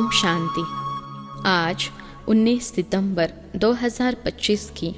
ओम शांति। आज 19 सितंबर 2025 की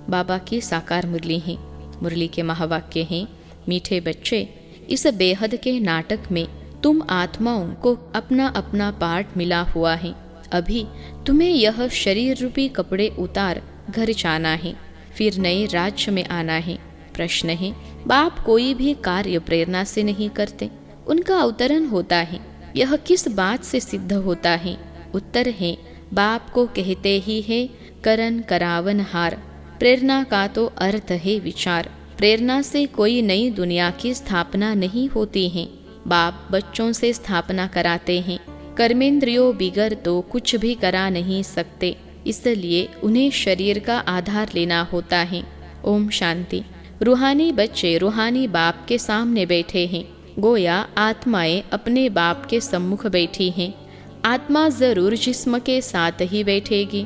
बाबा की साकार मुरली है। मुरली के महावाक्य हैं, मीठे बच्चे, इस बेहद के नाटक में तुम आत्माओं को अपना अपना पार्ट मिला हुआ है। अभी तुम्हें यह शरीर रूपी कपड़े उतार घर जाना है, फिर नए राज्य में आना है। प्रश्न है, बाप कोई भी कार्य प्रेरणा से नहीं करते, उनका अवतरण होता है। यह किस बात से सिद्ध होता है? उत्तर है, बाप को कहते ही है करन करावन हार। प्रेरणा का तो अर्थ है विचार। प्रेरणा से कोई नई दुनिया की स्थापना नहीं होती है। बाप बच्चों से स्थापना कराते हैं। कर्मेंद्रियों बिगर तो कुछ भी करा नहीं सकते, इसलिए उन्हें शरीर का आधार लेना होता है। ओम शांति। रूहानी बच्चे रूहानी बाप के सामने बैठे हैं, गोया आत्माएं अपने बाप के सम्मुख बैठी हैं। आत्मा जरूर जिस्म के साथ ही बैठेगी।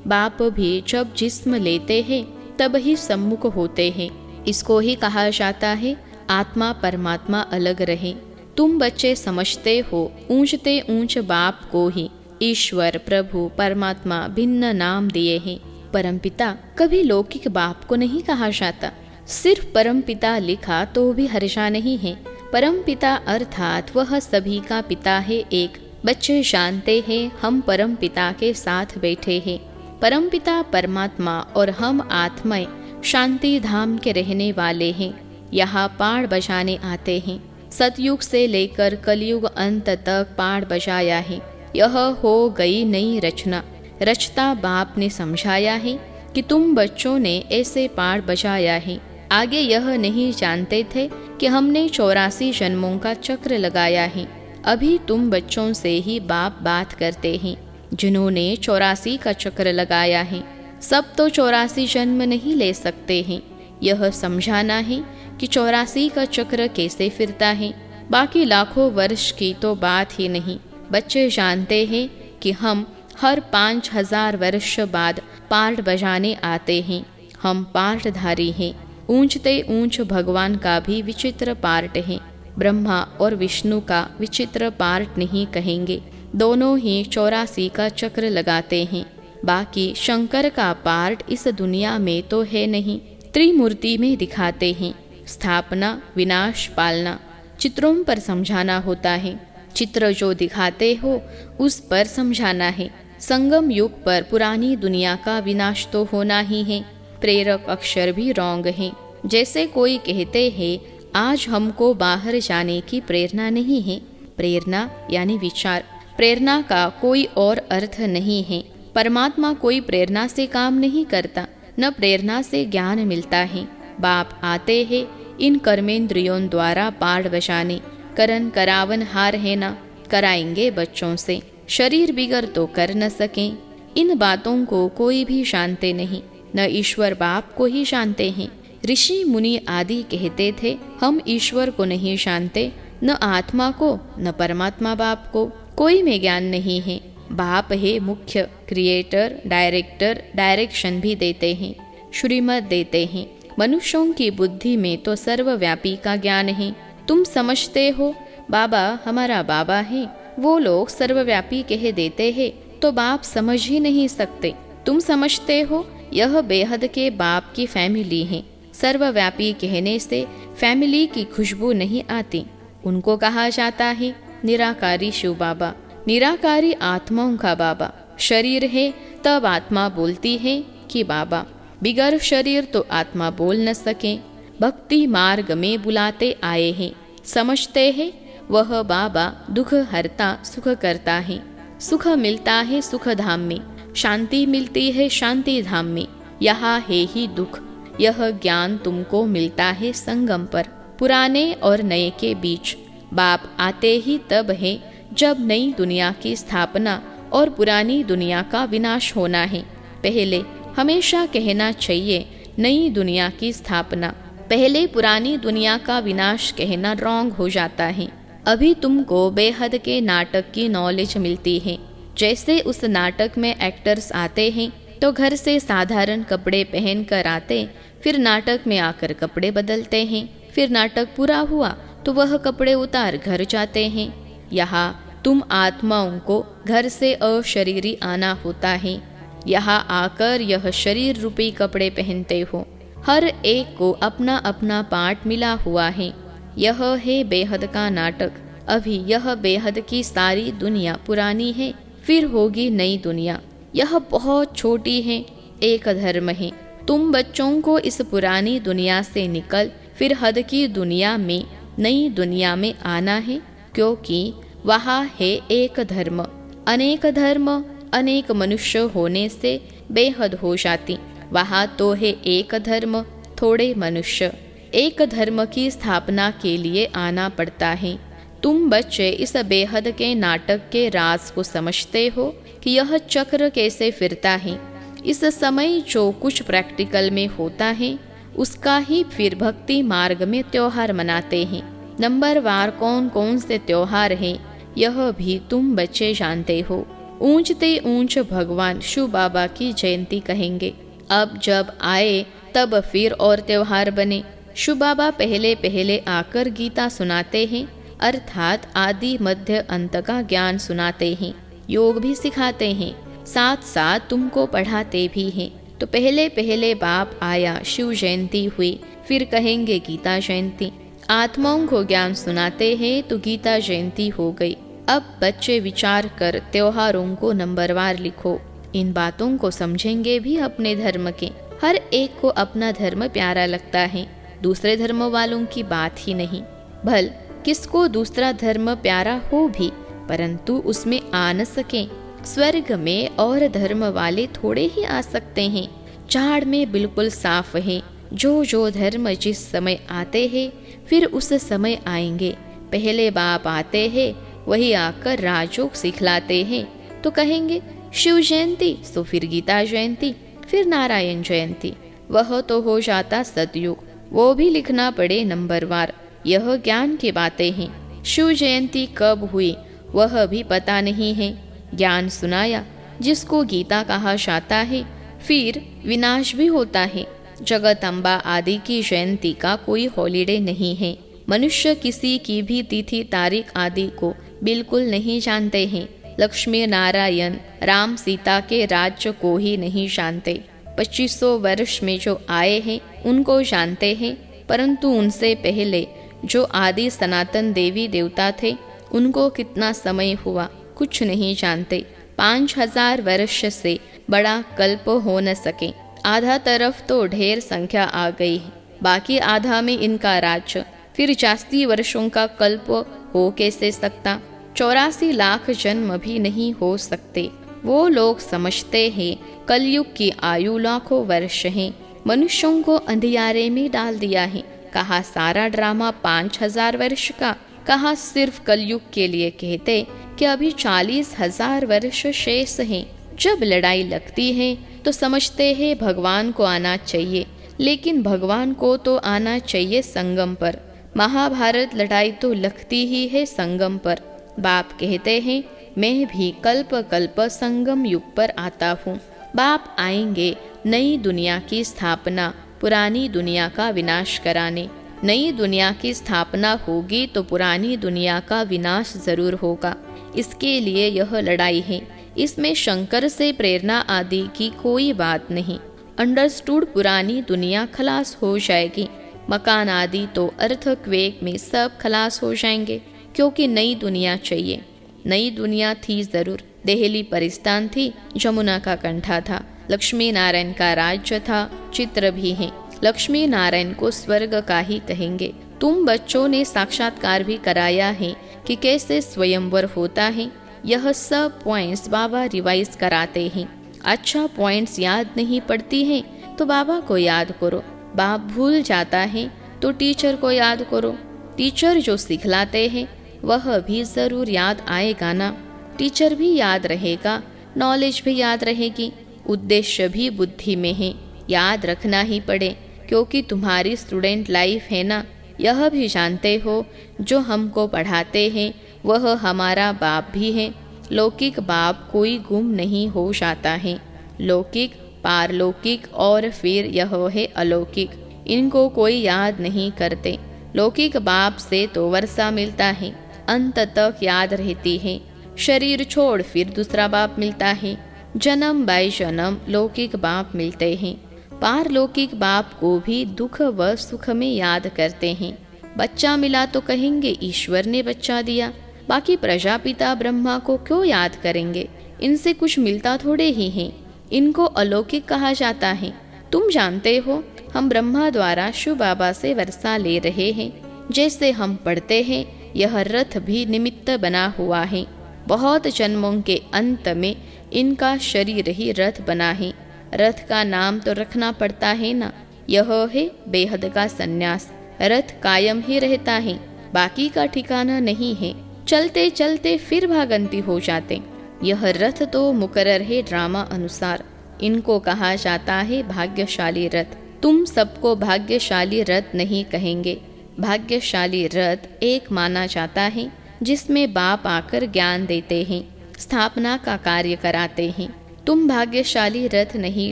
बाप भी जब जिस्म लेते हैं तब ही सम्मुख होते हैं। इसको ही कहा जाता है आत्मा परमात्मा अलग रहे। तुम बच्चे समझते हो ऊंचते ऊंच बाप को ही ईश्वर, प्रभु, परमात्मा भिन्न नाम दिए हैं। परमपिता कभी लौकिक बाप को नहीं कहा जाता। सिर्फ परमपिता लिखा तो भी हर्षा नहीं है। परमपिता अर्थात वह सभी का पिता है एक। बच्चे जानते हैं हम परम पिता के साथ बैठे हैं। परमपिता परमात्मा और हम आत्माएं शांति धाम के रहने वाले हैं। यहाँ पाड़ बजाने आते हैं। सतयुग से लेकर कलयुग अंत तक पाड़ बजाया है। यह हो गई नई रचना। रचता बाप ने समझाया है कि तुम बच्चों ने ऐसे पाड़ बजाया है। आगे यह नहीं जानते थे कि हमने 84 जन्मों का चक्र लगाया है। अभी तुम बच्चों से ही बाप बात करते हैं जिन्होंने 84 का चक्र लगाया है। सब तो 84 जन्म नहीं ले सकते हैं। यह समझाना है कि 84 का चक्र कैसे फिरता है। बाकी लाखों वर्ष की तो बात ही नहीं। बच्चे जानते हैं कि हम हर 5000 वर्ष बाद पार्ट बजाने आते हैं। हम पार्टधारी हैं। ऊंचते ऊंच भगवान का भी विचित्र पार्ट है। ब्रह्मा और विष्णु का विचित्र पार्ट नहीं कहेंगे। दोनों ही 84 का चक्र लगाते हैं। बाकी शंकर का पार्ट इस दुनिया में तो है नहीं। त्रिमूर्ति में दिखाते हैं। स्थापना, विनाश, पालना चित्रों पर समझाना होता है। चित्र जो दिखाते हो उस पर समझाना है। संगम युग पर पुरानी दुनिया का विनाश तो होना ही है। प्रेरक अक्षर भी रॉन्ग हैं। जैसे कोई कहते हैं आज हमको बाहर जाने की प्रेरणा नहीं है। प्रेरणा यानी विचार। प्रेरणा का कोई और अर्थ नहीं है। परमात्मा कोई प्रेरणा से काम नहीं करता, न प्रेरणा से ज्ञान मिलता है। बाप आते हैं इन कर्मेंद्रियों द्वारा पाड़ बजाने। करन करावन हार है ना, कराएंगे बच्चों से। शरीर बिगर तो कर न सकें। इन बातों को कोई भी जानते नहीं, न ईश्वर बाप को ही जानते हैं। ऋषि मुनि आदि कहते थे हम ईश्वर को नहीं जानते, न आत्मा को, न परमात्मा बाप को। कोई में ज्ञान नहीं है। बाप है मुख्य, क्रिएटर, डायरेक्टर। डायरेक्शन भी देते हैं, श्रीमत देते हैं। मनुष्यों की बुद्धि में तो सर्वव्यापी का ज्ञान है। तुम समझते हो बाबा हमारा बाबा है, वो लोग सर्वव्यापी कह देते हैं तो बाप समझ ही नहीं सकते। तुम समझते हो यह बेहद के बाप की फैमिली है। सर्वव्यापी कहने से फैमिली की खुशबू नहीं आती। उनको कहा जाता है निराकारी शिव बाबा, निराकारी आत्माओं का बाबा। शरीर है तब आत्मा बोलती है कि बाबा। बिगर शरीर तो आत्मा बोल न सके। भक्ति मार्ग में बुलाते आए हैं। समझते हैं वह बाबा दुख हरता सुख करता है। सुख मिलता है सुख धाम में, शांति मिलती है शांति धाम में। यहाँ है ही दुख। यह ज्ञान तुमको मिलता है संगम पर, पुराने और नए के बीच। बाप आते ही तब है जब नई दुनिया की स्थापना और पुरानी दुनिया का विनाश होना है। पहले हमेशा कहना चाहिए नई दुनिया की स्थापना, पहले पुरानी दुनिया का विनाश कहना रॉन्ग हो जाता है। अभी तुमको बेहद के नाटक की नॉलेज मिलती है। जैसे उस नाटक में एक्टर्स आते हैं तो घर से साधारण कपड़े पहन कर आते, फिर नाटक में आकर कपड़े बदलते हैं। फिर नाटक पूरा हुआ तो वह कपड़े उतार घर जाते हैं। यहाँ तुम आत्माओं को घर से अशरीरी आना होता है। यहाँ आकर यह शरीर रूपी कपड़े पहनते हो। हर एक को अपना अपना पार्ट मिला हुआ है। यह है बेहद का नाटक। अभी यह बेहद की सारी दुनिया पुरानी है, फिर होगी नई दुनिया। यह बहुत छोटी है, एक धर्म है। तुम बच्चों को इस पुरानी दुनिया से निकल फिर हद की दुनिया में, नई दुनिया में आना है, क्योंकि वहाँ है एक धर्म। अनेक धर्म, अनेक मनुष्य होने से बेहद हो जाती। वहाँ तो है एक धर्म, थोड़े मनुष्य। एक धर्म की स्थापना के लिए आना पड़ता है। तुम बच्चे इस बेहद के नाटक के राज को समझते हो कि यह चक्र कैसे फिरता है। इस समय जो कुछ प्रैक्टिकल में होता है उसका ही फिर भक्ति मार्ग में त्योहार मनाते हैं। नंबरवार कौन कौन से त्योहार हैं यह भी तुम बच्चे जानते हो। ऊंचते ऊंच भगवान शिव बाबा की जयंती कहेंगे। अब जब आए तब फिर और त्योहार बने। शिव बाबा पहले पहले आकर गीता सुनाते हैं, अर्थात आदि मध्य अंत का ज्ञान सुनाते हैं। योग भी सिखाते हैं, साथ साथ तुमको पढ़ाते भी हैं। तो पहले पहले बाप आया, शिव जयंती हुई, फिर कहेंगे गीता जयंती। आत्माओं को ज्ञान सुनाते हैं तो गीता जयंती हो गई। अब बच्चे विचार कर त्योहारों को नंबरवार लिखो। इन बातों को समझेंगे भी अपने धर्म के। हर एक को अपना धर्म प्यारा लगता है, दूसरे धर्म वालों की बात ही नहीं। भल किसको दूसरा धर्म प्यारा हो भी, परंतु उसमें आ न सके। स्वर्ग में और धर्म वाले थोड़े ही आ सकते हैं। झाड़ में बिल्कुल साफ है। जो धर्म जिस समय आते हैं फिर उस समय आएंगे। पहले बाप आते हैं, वही आकर राजयोग सिखलाते हैं। तो कहेंगे शिव जयंती, तो फिर गीता जयंती, फिर नारायण जयंती। वह तो हो जाता सतयुग, वो भी लिखना पड़े नंबरवार। यह ज्ञान की बातें हैं। शिव जयंती कब हुई वह भी पता नहीं है। ज्ञान सुनाया जिसको गीता कहा जाता है, फिर विनाश भी होता है। जगत अम्बा आदि की जयंती का कोई हॉलिडे नहीं है। मनुष्य किसी की भी तिथि तारीख आदि को बिल्कुल नहीं जानते हैं। लक्ष्मी नारायण राम सीता के राज्य को ही नहीं जानते। 2500 वर्ष में जो आए हैं उनको जानते हैं, परंतु उनसे पहले जो आदि सनातन देवी देवता थे उनको कितना समय हुआ कुछ नहीं जानते। 5000 वर्ष से बड़ा कल्प हो न सके। आधा तरफ तो ढेर संख्या आ गई है, बाकी आधा में इनका राज्य। फिर जास्ती वर्षों का कल्प हो कैसे सकता। 84 लाख जन्म भी नहीं हो सकते। वो लोग समझते हैं कलयुग की आयु लाखों वर्ष है। मनुष्यों को अंधियारे में डाल दिया है। कहा सारा ड्रामा 5000 वर्ष का, कहा सिर्फ कलयुग के लिए कहते कि अभी 40,000 वर्ष शेष हैं। जब लड़ाई लगती है तो समझते हैं भगवान को आना चाहिए, लेकिन भगवान को तो आना चाहिए संगम पर। महाभारत लड़ाई तो लगती ही है संगम पर। बाप कहते हैं मैं भी कल्प कल्प संगम युग पर आता हूँ। बाप आएंगे नई दुनिया की स्थापना, पुरानी दुनिया का विनाश कराने। नई दुनिया की स्थापना होगी तो पुरानी दुनिया का विनाश जरूर होगा। इसके लिए यह लड़ाई है। इसमें शंकर से प्रेरणा आदि की कोई बात नहीं। अंडरस्टूड पुरानी दुनिया खलास हो जाएगी। मकान आदि तो अर्थक्वेक में सब खलास हो जाएंगे, क्योंकि नई दुनिया चाहिए। नई दुनिया थी जरूर। देहली परिस्तान थी, जमुना का कंठा था, लक्ष्मी नारायण का राज्य था, चित्र भी है। लक्ष्मी नारायण को स्वर्ग का ही कहेंगे। तुम बच्चों ने साक्षात्कार भी कराया है कि कैसे स्वयंवर होता है। यह सब पॉइंट्स बाबा रिवाइज कराते हैं। अच्छा पॉइंट्स याद नहीं पड़ती हैं तो बाबा को याद करो। बाप भूल जाता है तो टीचर को याद करो। टीचर जो सिखलाते हैं वह भी जरूर याद आएगा ना। टीचर भी याद रहेगा, नॉलेज भी याद रहेगी, उद्देश्य भी बुद्धि में है। याद रखना ही पड़े, क्योंकि तुम्हारी स्टूडेंट लाइफ है ना। यह भी जानते हो जो हमको पढ़ाते हैं वह हमारा बाप भी है। लौकिक बाप कोई गुम नहीं हो जाता है। लौकिक, पारलौकिक और फिर यह है अलौकिक, इनको कोई याद नहीं करते। लौकिक बाप से तो वर्षा मिलता है, अंत तक याद रहती है। शरीर छोड़ फिर दूसरा बाप मिलता है। जन्म बाय जन्म लौकिक बाप मिलते हैं। पारलौकिक बाप को भी दुख व सुख में याद करते हैं। बच्चा मिला तो कहेंगे ईश्वर ने बच्चा दिया, बाकी प्रजापिता ब्रह्मा को क्यों याद करेंगे? इनसे कुछ मिलता थोड़े ही हैं। इनको अलौकिक कहा जाता है। तुम जानते हो, हम ब्रह्मा द्वारा शिव बाबा से वर्षा ले रहे हैं। जैसे हम पढ़ते हैं, यह रथ भी निमित्त बना हुआ है। बहुत जन्मों के अंत में इनका शरीर ही रथ बना है। रथ का नाम तो रखना पड़ता है ना। यह है बेहद का सन्यास। रथ कायम ही रहता है, बाकी का ठिकाना नहीं है। चलते चलते फिर भागंती हो जाते। यह रथ तो मुकर्रर है ड्रामा अनुसार। इनको कहा जाता है भाग्यशाली रथ। तुम सबको भाग्यशाली रथ नहीं कहेंगे। भाग्यशाली रथ एक माना जाता है जिसमें बाप आकर ज्ञान देते हैं, स्थापना का कार्य कराते हैं। तुम भाग्यशाली रथ नहीं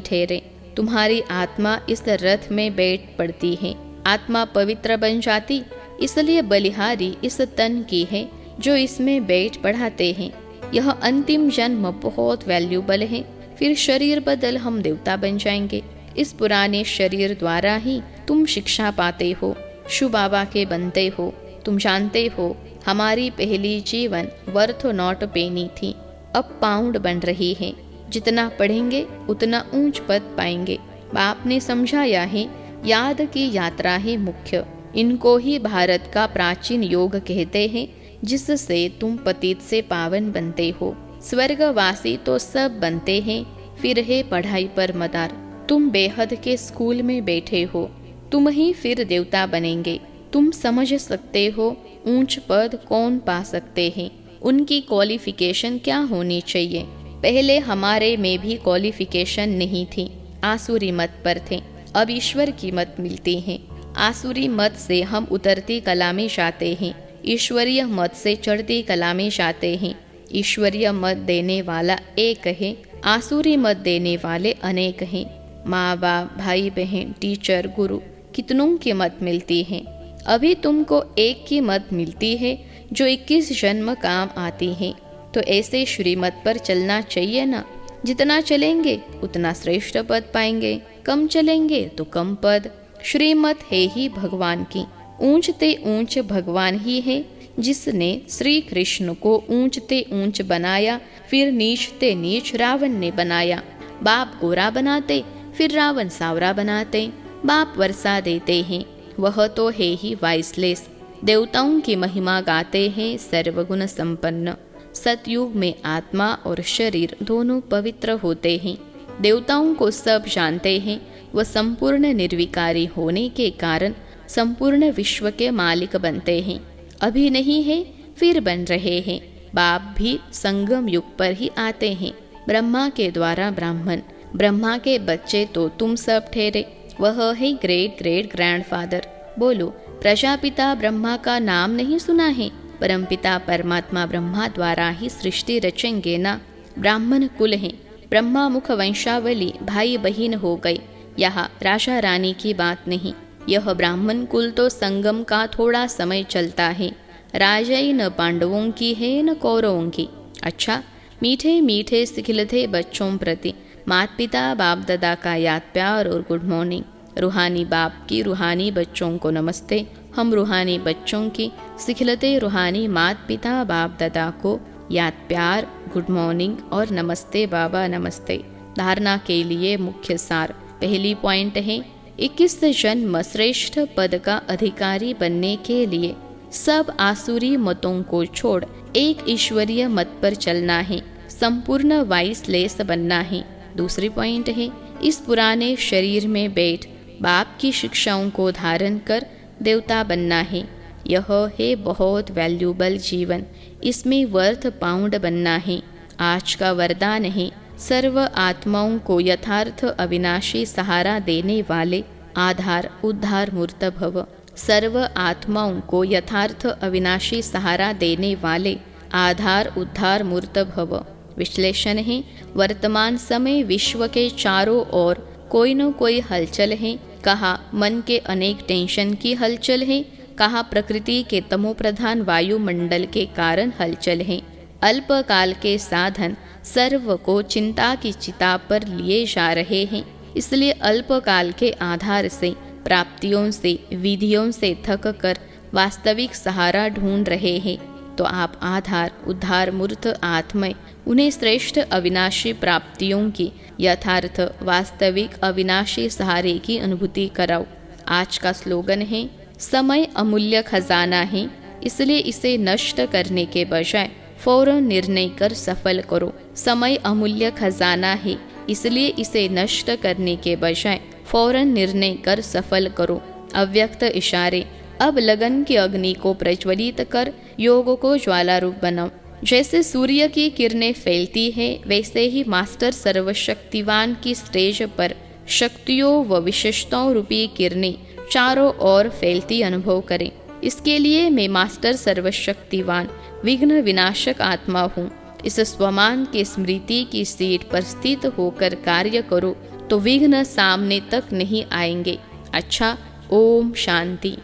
ठहरे। तुम्हारी आत्मा इस रथ में बैठ पड़ती है। आत्मा पवित्र बन जाती, इसलिए बलिहारी इस तन की है जो इसमें बैठ पढ़ाते हैं। यह अंतिम जन्म बहुत वैल्यूबल है। फिर शरीर बदल हम देवता बन जाएंगे। इस पुराने शरीर द्वारा ही तुम शिक्षा पाते हो, शिव बाबा के बनते हो। तुम जानते हो, हमारी पहली जीवन वर्थ नॉट पेनी थी, अब पाउंड बन रही है। जितना पढ़ेंगे उतना ऊंच पद पाएंगे। बाप ने समझाया है, याद की यात्रा ही मुख्य। इनको ही भारत का प्राचीन योग कहते हैं, जिससे तुम पतित से पावन बनते हो। स्वर्गवासी तो सब बनते हैं, फिर है पढ़ाई पर मदार। तुम बेहद के स्कूल में बैठे हो, तुम ही फिर देवता बनेंगे। तुम समझ सकते हो ऊंच पद कौन पा सकते हैं, उनकी क्वालिफिकेशन क्या होनी चाहिए। पहले हमारे में भी क्वालिफिकेशन नहीं थी, आसुरी मत पर थे। अब ईश्वर की मत मिलती है। आसुरी मत से हम उतरती कला में जाते हैं, ईश्वरीय मत से चढ़ती कला में जाते हैं। ईश्वरीय मत देने वाला एक है, आसुरी मत देने वाले अनेक हैं। माँ बाप, भाई बहन, टीचर, गुरु, कितनों की मत मिलती है। अभी तुमको एक की मत मिलती है जो 21 जन्म काम आती है। तो ऐसे श्रीमत पर चलना चाहिए ना। जितना चलेंगे उतना श्रेष्ठ पद पाएंगे, कम चलेंगे तो कम पद। श्रीमत है ही भगवान की। ऊंचते ऊंच भगवान ही है, जिसने श्री कृष्ण को ऊंचते ऊंच बनाया, फिर नीचते नीच रावण ने बनाया। बाप गोरा बनाते, फिर रावण सावरा बनाते। बाप वर्षा देते हैं, वह तो है ही वाइसलेस। देवताओं की महिमा गाते हैं सर्वगुण संपन्न। सतयुग में आत्मा और शरीर दोनों पवित्र होते हैं। देवताओं को सब जानते हैं। वह संपूर्ण निर्विकारी होने के कारण संपूर्ण विश्व के मालिक बनते हैं। अभी नहीं है, फिर बन रहे हैं। बाप भी संगम युग पर ही आते हैं। ब्रह्मा के द्वारा ब्राह्मण, ब्रह्मा के बच्चे तो तुम सब ठहरे। वह है ग्रेट ग्रेट ग्रैंडफादर। बोलो, प्रजापिता ब्रह्मा का नाम नहीं सुना है? परमपिता परमात्मा ब्रह्मा द्वारा ही सृष्टि रचेंगे ना। ब्राह्मण कुल हैं, ब्रह्मा मुख वंशावली भाई बहन हो गई। यहाँ राजा रानी की बात नहीं। यह ब्राह्मण कुल तो संगम का थोड़ा समय चलता है। राजाई न पांडवों की है न कौरवों की। अच्छा, मीठे मीठे सिखलते बच्चों प्रति माता पिता बाप दादा का याद प्यार और गुड मॉर्निंग। रूहानी बाप की रूहानी बच्चों को नमस्ते। हम रूहानी बच्चों की सिखलते रूहानी माता पिता बाप दादा को याद प्यार, गुड मॉर्निंग और नमस्ते बाबा नमस्ते। धारणा के लिए मुख्य सार। पहली पॉइंट है, 21 जन्म श्रेष्ठ पद का अधिकारी बनने के लिए सब आसुरी मतों को छोड़ एक ईश्वरीय मत पर चलना है, संपूर्ण वाइसलेस बनना है। दूसरी पॉइंट है, इस पुराने शरीर में बैठ बाप की शिक्षाओं को धारण कर देवता बनना है। यह है बहुत वैल्यूबल जीवन। इसमें वर्थ पाउंड बनना है। आज का वरदान है, सर्व आत्माओं को यथार्थ अविनाशी सहारा देने वाले आधार उद्धार मूर्त भव। सर्व आत्माओं को यथार्थ अविनाशी सहारा देने वाले आधार उद्धार मूर्त भव। विश्लेषण है, वर्तमान समय विश्व के चारों ओर कोई न कोई हलचल है। कहा मन के अनेक टेंशन की हलचल है, कहा प्रकृति के तमोप्रधान वायुमंडल के कारण हलचल है। अल्पकाल के साधन सर्व को चिंता की चिता पर लिए जा रहे हैं, इसलिए अल्पकाल के आधार से, प्राप्तियों से, विधियों से थक कर वास्तविक सहारा ढूंढ रहे हैं। तो आप आधार, उद्धार मूर्त आत्मय उन्हें श्रेष्ठ अविनाशी प्राप्तियों की यथार्थ वास्तविक अविनाशी सहारे की अनुभूति कराओ। आज का स्लोगन है, समय अमूल्य खजाना है, इसलिए इसे नष्ट करने के बजाय फौरन निर्णय कर सफल करो। समय अमूल्य खजाना है, इसलिए इसे नष्ट करने के बजाय फौरन निर्णय कर सफल करो। अव्यक्त इशारे। अब लगन की अग्नि को प्रज्वलित कर योग को ज्वाला रूप बनाओ। जैसे सूर्य की किरणें फैलती है, वैसे ही मास्टर सर्वशक्तिवान की स्टेज पर शक्तियों व विशेषताओं रूपी किरणें चारों ओर फैलती अनुभव करें। इसके लिए मैं मास्टर सर्वशक्तिवान विघ्न विनाशक आत्मा हूँ, इस स्वमान के स्मृति की सीट पर स्थित होकर कार्य करो तो विघ्न सामने तक नहीं आएंगे। अच्छा, ओम शांति।